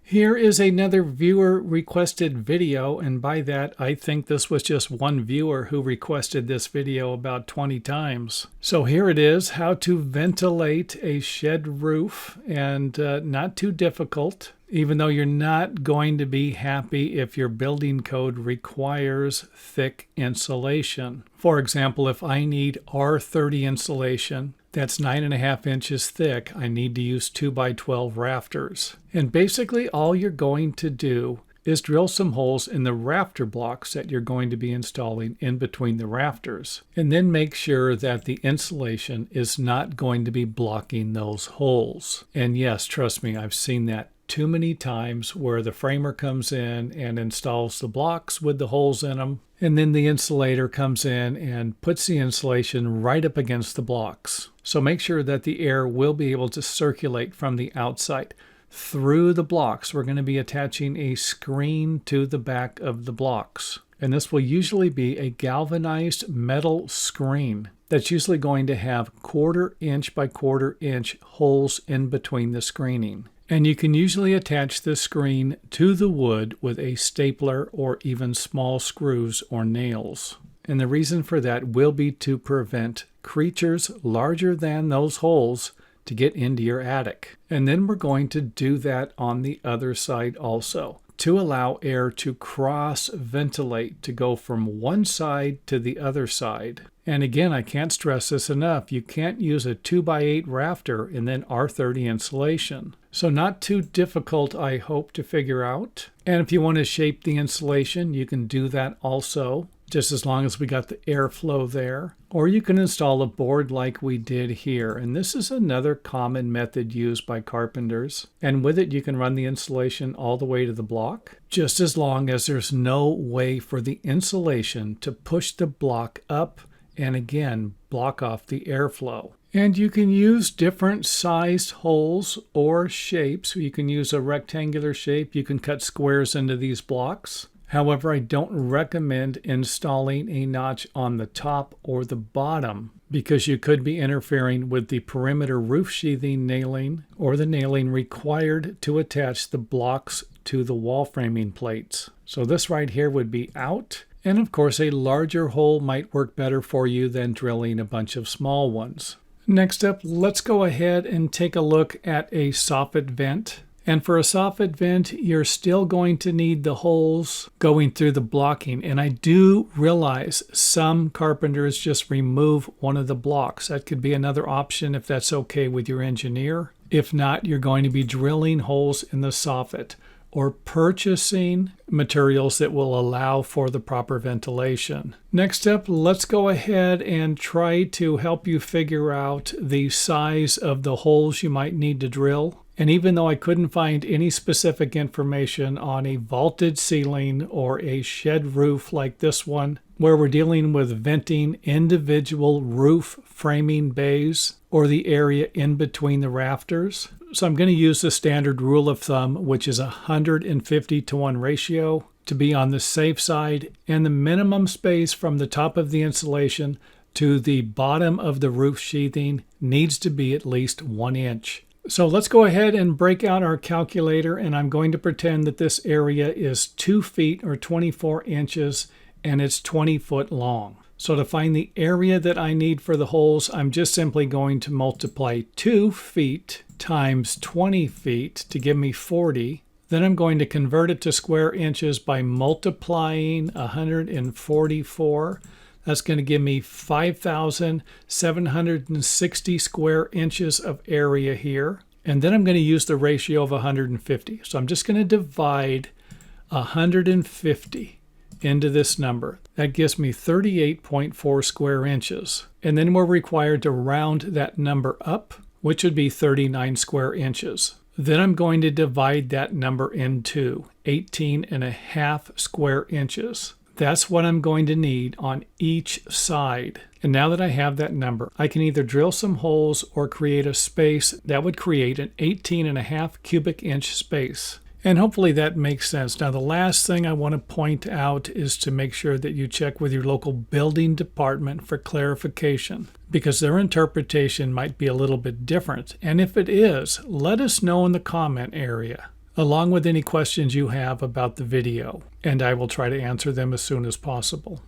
Here is another viewer requested video, and by that I think this was just one viewer who requested this video about 20 times. So here it is, how to ventilate a shed roof, and not too difficult, even though you're not going to be happy if your building code requires thick insulation. For example, if I need R30 insulation, that's 9.5 inches thick, I need to use 2x12 rafters. And basically all you're going to do is drill some holes in the rafter blocks that you're going to be installing in between the rafters. And then make sure that the insulation is not going to be blocking those holes. And yes, trust me, I've seen that too many times where the framer comes in and installs the blocks with the holes in them, and then the insulator comes in and puts the insulation right up against the blocks. So make sure that the air will be able to circulate from the outside through the blocks. We're going to be attaching a screen to the back of the blocks, and this will usually be a galvanized metal screen that's usually going to have 1/4 inch by 1/4 inch holes in between the screening. And you can usually attach the screen to the wood with a stapler or even small screws or nails. And the reason for that will be to prevent creatures larger than those holes to get into your attic. And then we're going to do that on the other side also, to allow air to cross ventilate, to go from one side to the other side. And again, I can't stress this enough. You can't use a 2x8 rafter and then R30 insulation. So not too difficult, I hope, to figure out. And if you want to shape the insulation, you can do that also, just as long as we got the airflow there. Or you can install a board like we did here. And this is another common method used by carpenters. And with it, you can run the insulation all the way to the block, just as long as there's no way for the insulation to push the block up and again block off the airflow. And you can use different sized holes or shapes. You can use a rectangular shape. You can cut squares into these blocks. However, I don't recommend installing a notch on the top or the bottom, because you could be interfering with the perimeter roof sheathing nailing or the nailing required to attach the blocks to the wall framing plates. So this right here would be out. And of course, a larger hole might work better for you than drilling a bunch of small ones. Next up, let's go ahead and take a look at a soffit vent. And for a soffit vent, you're still going to need the holes going through the blocking. And I do realize some carpenters just remove one of the blocks. That could be another option if that's okay with your engineer. If not, you're going to be drilling holes in the soffit or purchasing materials that will allow for the proper ventilation. Next up, let's go ahead and try to help you figure out the size of the holes you might need to drill. And even though I couldn't find any specific information on a vaulted ceiling or a shed roof like this one, where we're dealing with venting individual roof framing bays or the area in between the rafters, so I'm going to use the standard rule of thumb, which is 150-to-1 ratio, to be on the safe side, and the minimum space from the top of the insulation to the bottom of the roof sheathing needs to be at least 1 inch. So let's go ahead and break out our calculator, and I'm going to pretend that this area is 2 feet or 24 inches and it's 20 foot long. So to find the area that I need for the holes, I'm just simply going to multiply 2 feet times 20 feet to give me 40. Then I'm going to convert it to square inches by multiplying 144. That's going to give me 5,760 square inches of area here. And then I'm going to use the ratio of 150. So I'm just going to divide 150 into this number. That gives me 38.4 square inches. And then we're required to round that number up, which would be 39 square inches. Then I'm going to divide that number into 18.5 square inches. That's what I'm going to need on each side. And now that I have that number, I can either drill some holes or create a space that would create an 18.5 cubic inch space. And hopefully that makes sense. Now, the last thing I want to point out is to make sure that you check with your local building department for clarification, because their interpretation might be a little bit different. And if it is, let us know in the comment area. along with any questions you have about the video, and I will try to answer them as soon as possible.